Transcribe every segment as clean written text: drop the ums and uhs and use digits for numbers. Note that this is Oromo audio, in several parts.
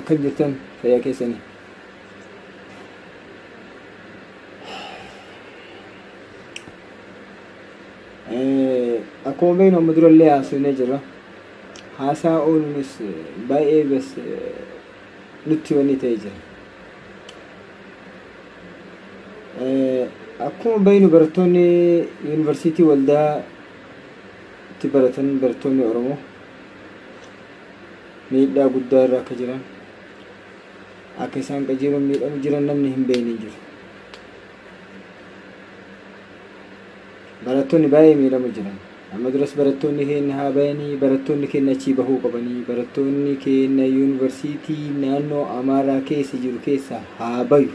أكل جتن فيا كيسني أكون بينهم مدرو اللي عسوني جرا هاسا أولنس باي بس نتيوني تيجر أكون بينو برتوني يونيفرسيتي والدا تبرتن برتوني أورمو ميدا قدار راكجران أكسان كجيرون ميدا مجران نمني هم بيني جر برتوني باي ميدا مجران مدرس برتوني كينها بيني برتوني كينا تشيبهو قبني برتوني كينا يونيفرسيتي نانو أمارا كيس جرو كيسا هابيو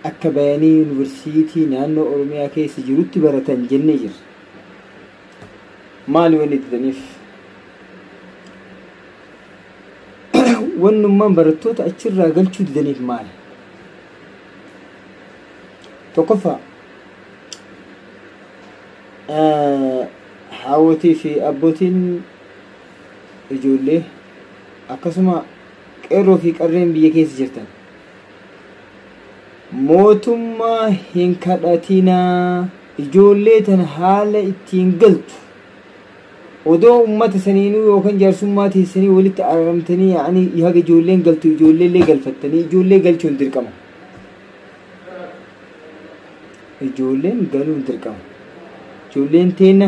أكا بيني يونيفرسيتي نانو أورميا كيس جروت برتن جنة جر مالي وين تدنيف ونمان برتوت أشرا قلتشو تدنيف مال توقفا حاوتي في أبوتين يقول لي أقسم كيرو في قرين بيكيس جرتن موتما هنكاتينا يقول لي تنحال اتنقلت ودو أمة سنينو وكان جارسوماتي سنين ولت أرمتني يعني يهاجي جولين قلتو جولين لي قلفتني جولين قلتو ندركم جولين قالوا ندركم جولين تينا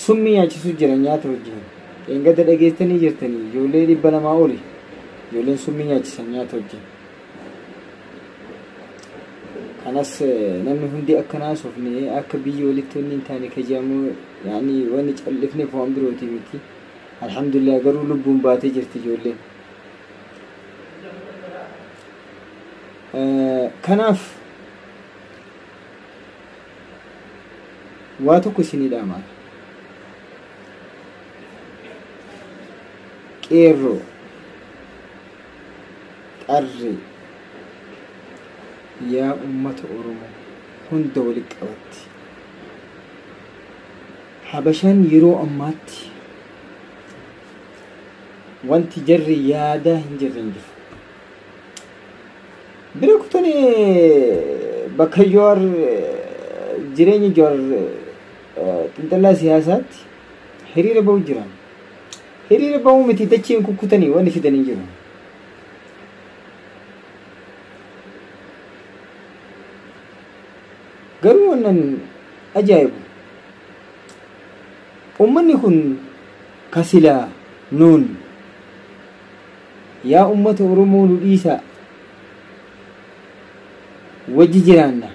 سمي عجسو جرانيات وجهن إن قدر أجيتني جرتني جولين يبنا ما أولي جولين سمي عجسانيات وجهن أناس نمن هندي أكناس وفني أكبي ولتوني تاني كجامو يعني واني تألفني فهم دروتي ميتي الحمد لله قروا لبون باتي جرتي جولين كناف واتو كسيني دامان كيرو أري يا أمة أورمو هند ولك أوت حبشان يرو أماتي وانت جري يادا هنجر بريكوتني بكيور جريني جور تنتلا سياسات حرير باو جران حرير باو متي تچين كوكوتني واني في دني جران قالوا أن أجايب أمني كن كسلا نون يا أمة أورمو لإيسا وجي جيراننا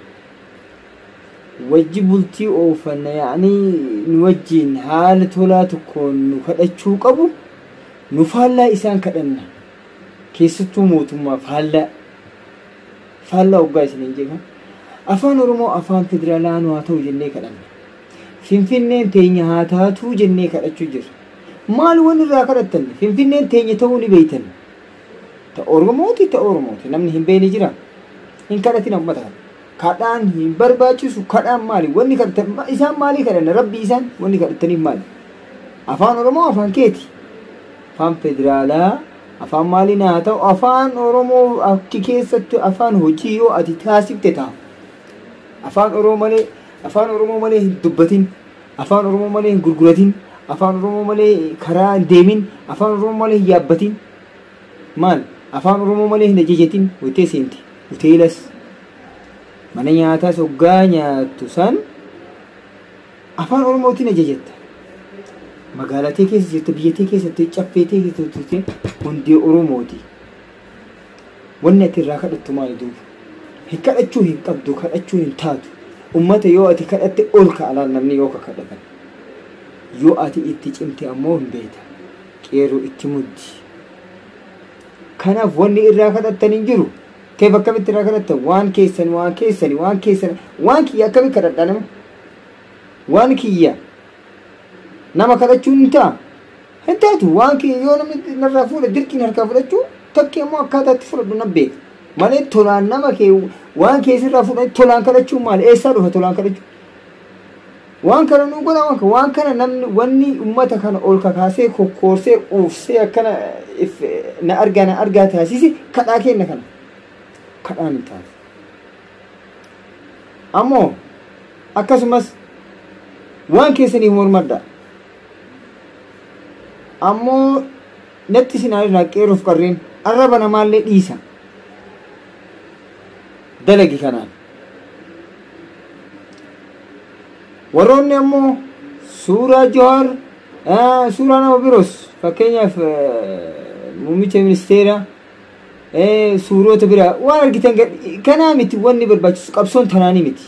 وجي بلتي أوفنا يعني نوجين حالة ولا تكون نفدأتشو قبو نفالا إسان كدنا كيستو موتما فالا وقايس ننجيها أفان أورمو أفان فدرالان واتو جنة كدنا فينفينين تيني هاتاتو جنة كدتشو جر مال ون الراكرتن فينفينين تيني توني بيتن تا أورموتي نمني هم بيني جرا إن كانت نمتها كادان هم برباچسو كادان مالي وني كدت إسان مالي كدنا ربي إسان وني كدتني مالي أفان أورمو أفان كيتي أفان فدرالا أفان مالي ناتو أفان أورمو أكي كيست أفان هجيو أتي تاسب تتا أفان أورمو مالي دبتين أفان أورمو مالي غرغرتين أفان أورمو مالي كرا ديمين أفان أورمو مالي يابتين مال أفان أورمو مالي نجيجتين وتيسينتي وتيلس من ياتا سوغانيا تسان أفان أورمو تي نجيجت مقالتي كيس جرت بيتي كيس تچفيتي كيس تتي هندي أورمو تي ونتي راكد التمال دوب هكذا هنقبدو كدچو هنتاتو أمة يو أتي كدت أولك على نمني يوكا كدتن يو أتي اتجمتي أموهم بيتا كيرو اتمودي كناف وني إراكد التنجرو كيف أكبت إراكد التن وان كيسن وان كي أكبت كدتنم وان كي نما كدچو هنتاتو وان كي يو نرافول دركي نركافلچو تكي مو أكادا تفرد نبيت مالي تولان نما كي وان كيسن رافول تولان كدچو مال إيسا روح تولان كدچو waan kana nu godha waan kana namni wanni ummata kana ol kakaasee kokkorsee uufsee akkana na argaa taasisi kadhaa kenna kana kadhaan taas ammoo akkasumas waan keessanii mormadda ammoo natti sinaa qeeruuf qarreen arraba namaallee dhiisa dalagi kanaan warroonni ammoo suuraa Jawaar suuraa nama biroos fakkeenyaaf muummicha ministeera suurota biraa waan argitan kanaa miti wanni barbaachisu qabsoon tanaanii miti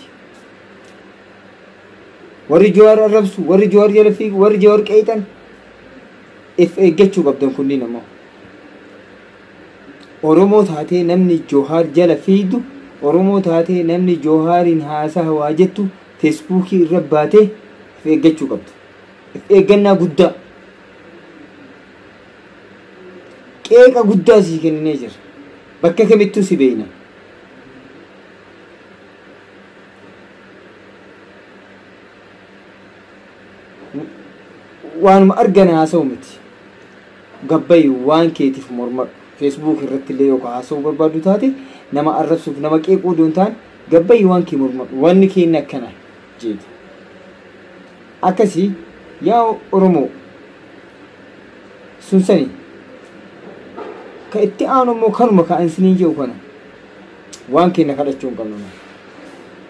warri Jawaar arrabsu warri Jawaar jala fiigu warri Jawaar qeexan if eeggachuu qabdan kunniin ammoo Oromoo taatee namni Jawaar jala fiidu Oromoo taatee namni Jawaarin haasaa waa jettu Facebook irra baatee eeggachuu qabdu. Eeggannaa guddaa. Qeeqa guddaa si kennee jira. Bakka kamittuu si beeyna. Waanuma argana haasa'u miti. Gabbayi waan keetiif morma Facebook irratti illee yookaan haasa'uu barbaadu taate nama arrabsuuf nama qeequu doon ta'an gabbayi waan kee morma wanni keenya akkana. جيد أكسي يا أورمو سنسني كإتقانو مو كانوا كأنسنين جو كنا وان كنا كرتشون كنا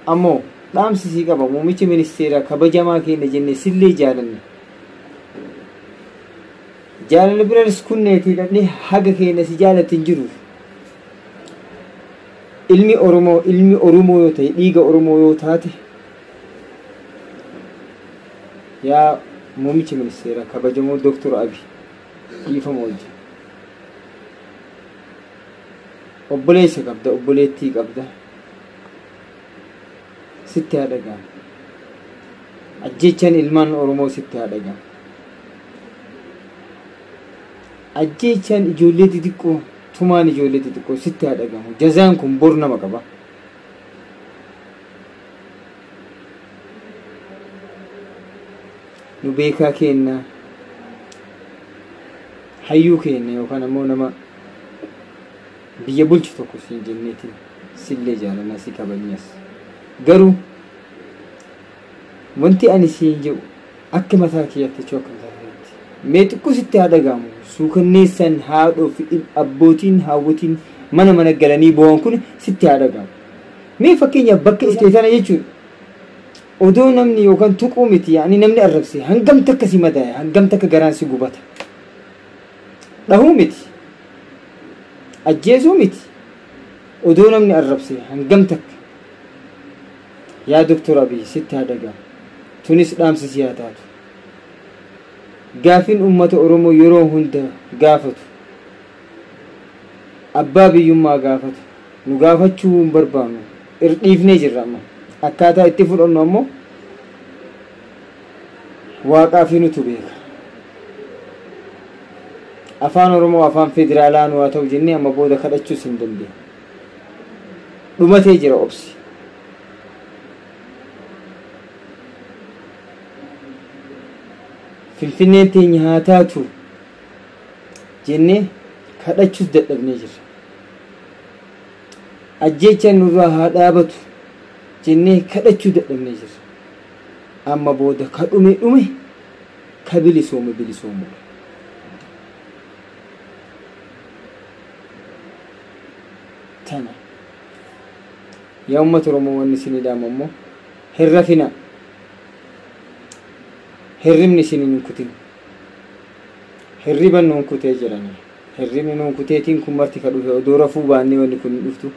أمو دام سيسي كبا موميتش منستيرا كبا جما كنا جنة سلي جالنا جالنا برا سكون نتي لأني حاجة كنا سجالة تنجرو علمي أورمو يوتي ليجا أورمو يوتاتي يا موميتش منستيرا كبا جمو دكتور أبي يفهم وجه obboleessa qabda obboleettii qabda sitti haadhagaa ajjechaan ilmaan Oromoo sitti haadhagaa ajjechaan ijoollee xixiqqoo tumaan ijoollee xixiqqoo sitti haadhagamu jazaan kun bor nama qaba nu beekaa kenna hayyuu kenna yookaan ammoo nama biyya bulchu tokko siin jenneetiin sillee jaalala si kabanyas garuu wanti ani siin jedhu akka mataa kiyyaatti chookan taa'etti mee xiqqoo sitti haadhagamu suukanneessan haadhoo fi abbootiin haawwatiin mana galanii bo'oon kun sitti haadhagamu mee fakkeenyaaf bakka isteetana jechuudha odoo namni yookaan tuquu miti yaani namni arrabse hangam takka si madaa'e hangam takka garaan si gubata dhahuu miti ajjeesuu miti odoo namni arrabse hangam takka yaa doktor Abiy sitti haadhagaa tunis dhaamsa si haa taatu gaafin ummata Oromoo yeroo hunda gaafatu abbaa biyyummaa gaafatu nu gaafachuu hin barbaannu dhiifnee jirra amma akkaataa itti fudhannu ammoo waaqaa fi nutu beeka afaan Oromoo afaan federaalaa nu haa ta'u jennee amma booda kadhachuus hin dandeenye dhumatee jira obsi Finfinneen teenya haa taatu jennee kadhachuus dadhabnee jirra ajjechaan nurraa haa dhaabatu jennee kadhachuu dadhabnee jirra amma booda ka dhume ka bilisoomu tana yaa ummata Oromoo wanni isin dhaama ammoo hirrafina hirribni isin hin kutin hirriban nuun kutee jiranii hirribni nuun kuteetiin kun marti ka dhufe odoo rafuu baannee wanni kun dhuftu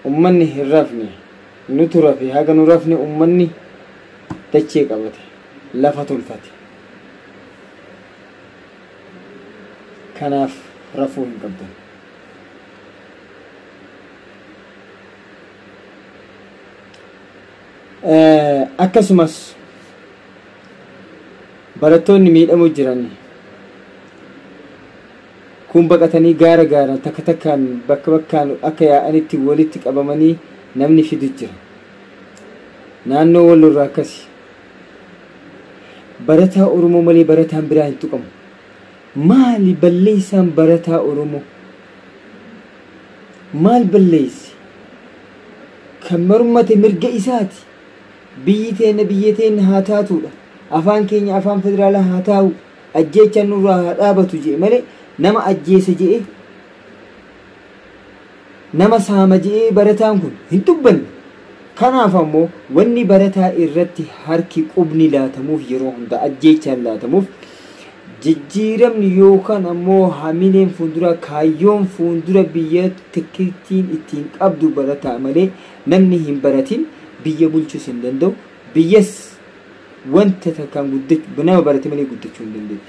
ummanni hirrafne nutu rafe haga nu rafne ummanni dachee qabate lafa tolfate kanaaf rafuu hin qabdan akkasumas barattoonni miidhamuu jiranii kun baqatanii gaara takkaan bakkaan akka yaa'anitti walitti qabamanii namni fidu jira naannoo Wallorraa akkasi barataa Oromoo malee barataan biraa hin tuqamu. Maali balleessaan barataa Oromoo? Maal balleessi? Kan mormate mirga isaati. Biyyi teenya haa taatudha. Afaan keenya afaan federaalaa haa taa'u. Ajjeechaan nurraa haa dhaabatu jee malee nama ajjeese jee nama saama jee barataan kun hin dubbanne. Kanaaf ammoo wanni barataa irratti harki qubni laatamuuf yeroo hunda ajjeechaan laatamuuf jijjiiramni yookaan ammoo hamileen fuuldura kaayyoon fuuldura biyya tikkitiin ittiin qabdu barataa malee namni hin baratin biyya bulchuus hin danda'u. Biyyas wanta takkaan guddachuu nama barate malee guddachuu hin danda'u.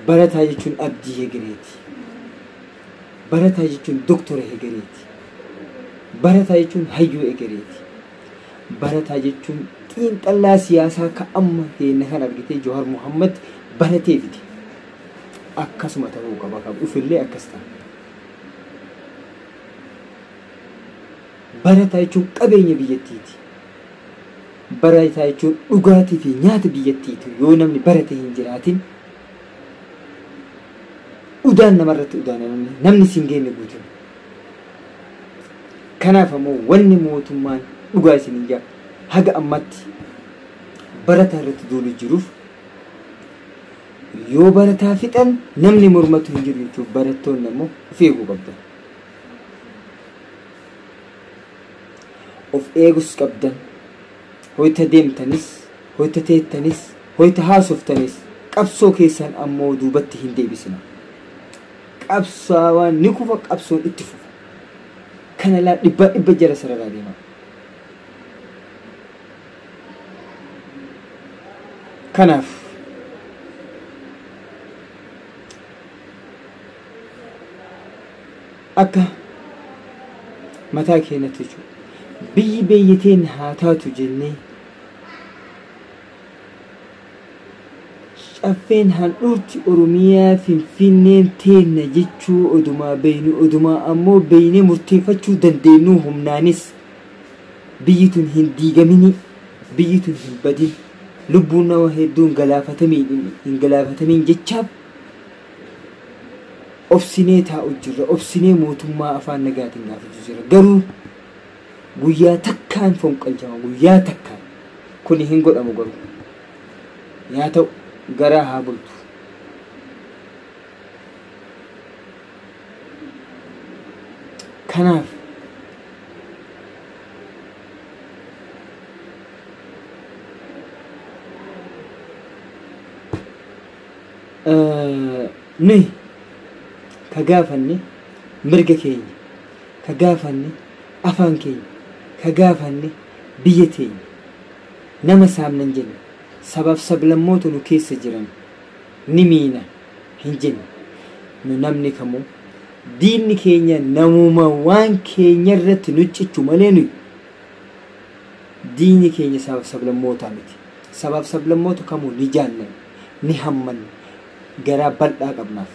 Barataa jechuun abdii hegereeti. Barataa jechuun doktora hegereeti. Barataa jechuun hayyuu hegereeti. Barataa jechuun xiinxallaa siyaasaa ka amma heena kan argite Jowaar Muhammad baratee fide. Akkasuma ta'uu qaba qabu ufillee akkas ta'a. Barataa jechuun qabeenya biyyattiiti. Barataa jechuun dhugaatii fi nyaata biyyattiiti. Yoo namni barate hin jiraatin udaan namarratti udaana namni siin geenne guutuu. Kanaaf ammoo wanni mootummaan dhugaa isin ijaa haga ammatti barataa irratti duulu jiruuf yoo barataa fixan namni mormatu hin jiru jechuuf barattoonni ammoo of eeguu qabdan. Of eegus qabdan. Hoyta deemtanis, hoyta teettanis, hoyta haasoftanis qabsoo keessan ammoo duubatti hin deebisina. Qabsaawaan ni kufa qabsoon itti fufa. Kana laa dhibba jara sararaa deema. Kanaaf akka mataa keenyatti jechuudha. Biyyi beeyyateen haa taatu jennee caffeen handhuurti Oromiyaa Finfinneen teenna jechuu odumaa beeynu odumaa ammoo beeynee murteeffachuu dandeenyu humnaanis biyyi tun hin diigamini, biyyi tun hin badin, lubbuun nama hedduun hin galaafatamiin jechaaf obsinee taa'u jirra. Obsinee mootummaa afaan nagaatiin gaafatu jira. Garuu guyyaa takkaan fonqolchama, guyyaa takkaan kuni hin godhamu. Garuu yaa ta'u garaa haa bultu. Kanaaf nuyi ka gaafanne mirga keenya, ka gaafanne afaan keenya, ka gaafanne biyya teenya nama saamnan jenne sabab sablammoota nu keessa jiran ni miina hin jenne. Nu namni kamuu diinni keenya namuma waan keenya irratti nu cichu malee nuyi diinni keenya sabab sablammootaa miti. Sabab sablammoota kamuu ni jaallan ni hamman garaa bal'aa qabnaaf.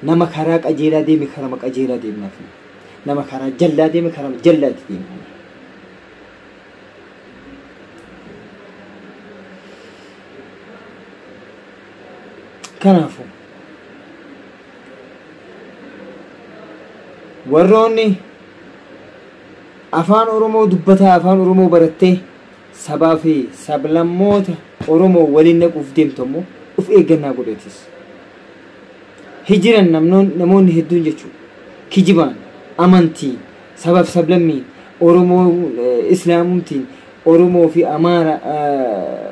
Nama karaa qajeelaa deeme karaa qajeelaa deemnaaf. Nama karaa jallaa deeme karaa jallaatti deemna. Kanaafuu warroonni afaan Oromoo dubbataa afaan Oromoo barattee sabaa fi sablammoota Oromoo waliin naquuf deemtu ammoo of eeggannaa godhatis. Hijiran namoonni hedduun jechuudha. Kijibaan, amantiin, sabab sablammiin, Oromoo Islaamumtiin, Oromoo fi Amaara,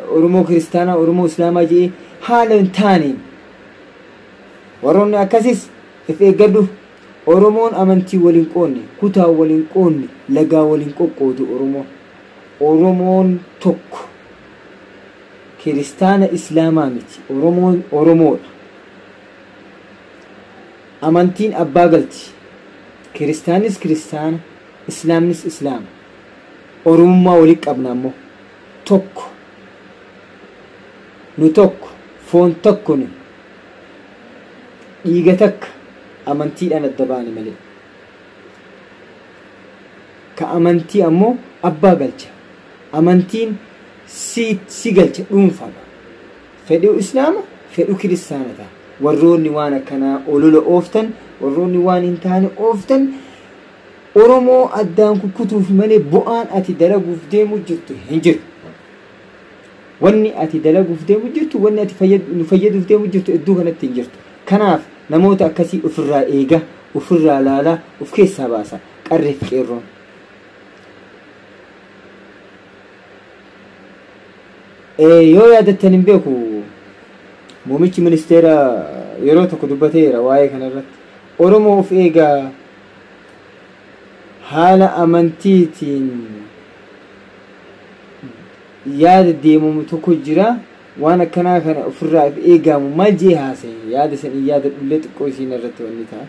Oromoo Kiristaanaa, Oromoo Islaamaa jedhee haala hin taaneen warroonni akkasis if eeggadhu. Oromoon amantii waliin qoonne, kutaa waliin qoonne, lagaa waliin qoqqoodu Oromoo. Oromoon tokko. Kiristaana Islaamaa miti. Oromoon Oromoodha. Amantiin abbaa galti. Kiristaanis Kiristaana, Islaamnis Islaama. Oromummaa walii qabna ammoo tokko. Nu tokko, foon tokko nu. Dhiiga takka amantiidhaan adda baane malee. ka amantii ammoo abbaa galcha amantiin si galcha dhuunfaadha fedhii islaama fedhii kiristaanata warroonni waan akkanaa olola ooftan warroonni waan hin taane ooftan oromoo addaan kukkutuuf malee bu'aan ati dalaguuf deemu jirtu hin jiru wanni ati dalaguuf deemu jirtu wanni ati fayyaduuf deemu jirtu iddoo kanatti hin jirtu kanaaf namoota akkasii ofirraa eega ofirraa laalaa of keessaa baasa qarreef qeerroon yoo yaadattan hin beeku muummichi ministeera yeroo tokko dubbateera waa'ee kanarratti oromoo of eegaa haala amantiitiin yaada deemamu tokko jira waan akkanaa kana ofirraa eegaamu maal jee haasa'e yaada sanii yaada dhullee xiqqoo isiin irratti wanni ta'a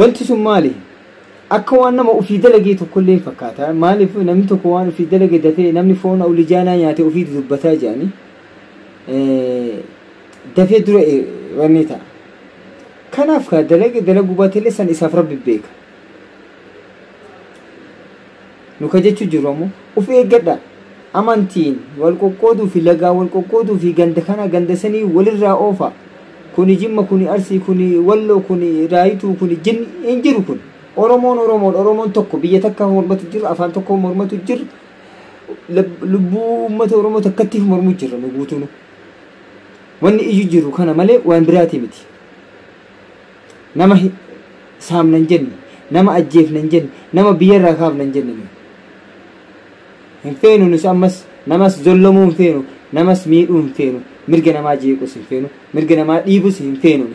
wanti sun maali akka waan nama ofii dalagee tokkollee fakkaata maaliif namni tokko waan ofii dalagee dafee namni foon awlijaanaa nyaatee ofii dubbataa jedhani dafee dura wanni ta'a kanaaf ka dalagu baatellee san isaaf rabbi beeka nu ka jechuu jiru ammoo of eeggadha amantiin wal qoqqooduu fi lagaa wal qoqqooduu fi ganda kana ganda sanii walirraa oofa kuni jimma kuni arsii kuni walloo kuni raayituu kuni jinni hin jiru kun oromoon tokko biyya takka mormatu jira afaan tokko mormatu jira lubbuu ummata oromoo takkatti mormu jira nu guutuunu wanni iju jiru kana malee waan biraati miti nama saamnan jenne nama ajjeefnan jenne nama biyyarraa kaafnan jenne hin feenu nus ammas namas zollamuu hin feenu namas miidhuu hin feenu mirga namaa jeequs hin feenu mirga namaa dhiibus hin feenu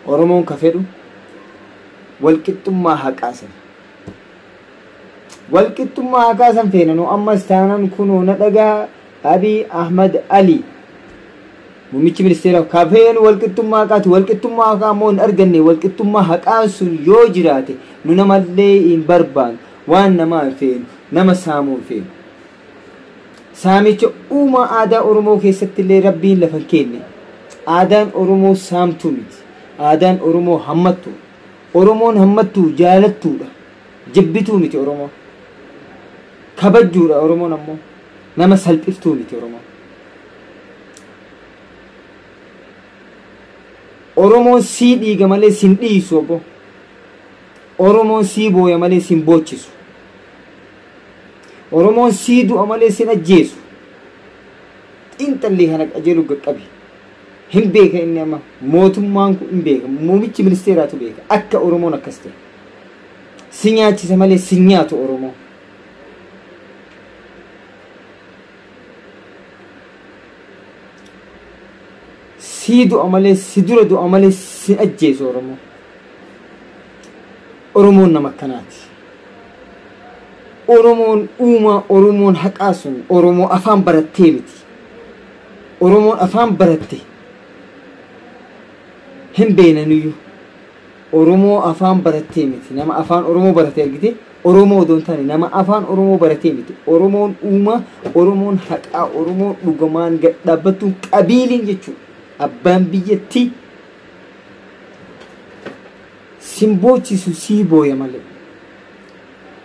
oromoon ka fedhu walqixxummaa haqaasan feenanu ammas taanan kunoo na dhagaa Abiy Ahmad Ali muummichi ministeera kafeen walqixxummaa haqaati walqixxummaa haqaa moo hin arganne walqixxummaa haqaan sun yoo jiraate nu namallee hin barbaannu waan namaa hin feenu nama saamuu hin feenu saamicha uumaa aadaa oromoo keessatti illee rabbiin lafa kenne aadaan oromoo saamtuu miti aadaan oromoo hammattu oromoon hammattu jaalattuudha jibbituu miti oromoo kabajjuudha oromoon ammoo nama salphiftuu miti oromoo oromoon sii dhiiga malee sin dhiisu obbo oromoon sii booya malee sin boochisu oromoon sii du'a malee sin ajjeesu xiinxallee kana qajeelu qaqqabi hin beeka inni amma mootummaan kun hin beeka muummichi ministeeraatu beeka akka oromoon akkas ta'e si nyaachisa malee si nyaatu oromoo si du'a malee si dura du'a malee si ajjeesu oromoon nama akkanaati oromoon uumaa oromoon haqaa sun oromoo afaan barattee miti oromoon afaan baratte hin beenaniyyuu oromoo afaan barattee miti nama afaan oromoo barate argite oromoo odoon taane nama afaan oromoo baratee miti oromoon uumaa oromoon haqaa oromoon dhugamaan dhaabbattuun qabiiliin jechuudha abbaan biyyattii sin boochisu sii booya malee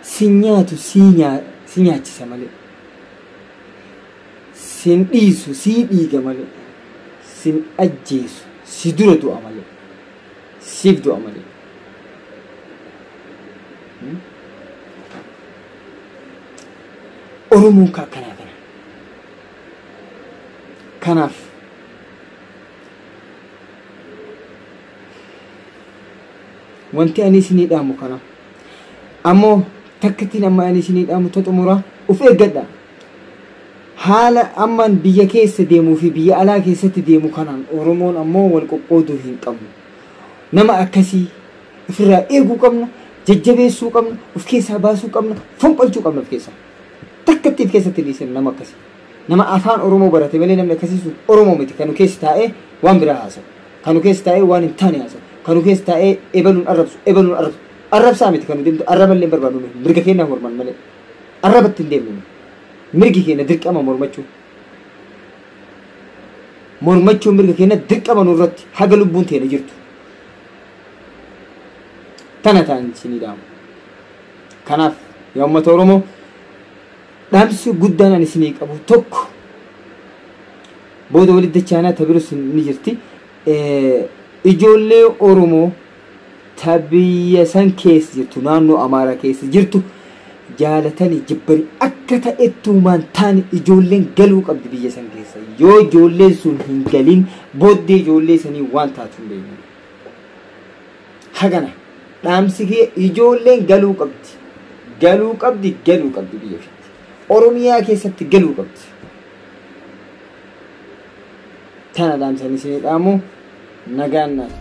sin nyaatu si nyaachisa malee sin dhiisu sii dhiiga malee sin ajjeesu si dura du'a malee siif du'a malee oromoon ka akkanaa kanaaf wanti ani isinii dhaamu kana ammoo takkatiin amma ani isinii dhaamu xumura uf eeggadha haala amman biyya keessa deemuu fi biyya alaa keessatti deemu kanaan oromoon ammoo wal qoqqooduu hin qabnu nama akkasii ofirraa eeguu qabna jajjabeessuu qabna of keessaa baasuu qabna fonqolchuu qabna of keessaa takkattiif keessatti dhiisan nama akkasii nama afaan oromoo barate malee namni akkasii sun oromoo miti kanu keessa taa'ee waan biraa haasa'u kanu keessa taa'ee waan hin taane haasa'u kanu keessa taa'ee ebaluun arrabsu arrabsaa miti kanu deemtu arraballee barbaadu mirga keenyaa morman malee arrabatti hin deemnu mirgi keenya dirqama mormachuun mirga keenya dirqama nurratti haga lubbuun teena jirtu tana ta'an isinii dhaamu. Kanaaf yaa uummata Oromoo dhaamsi guddaan ani isinii qabu tokko booda walitti dachaanaa tabirus ni jirti. Ijoollee Oromoo tabiyya san keessa jirtu naannoo Amaaraa keessa jirtu jaalatanii jibbanii akka ta'ettumaan taane ijoolleen galuu qabdi biyya san keessa. Yoo ijoolleen sun hin galin booddee ijoollee sanii waan taatu hin beeknu. Hagana dhaamsi kee ijoolleen galuu qabdi. Galuu qabdi biyya fi Oromiyaa keessatti galuu qabdi. Tana dhaamsanii isinii dhaamu nagaan naaf.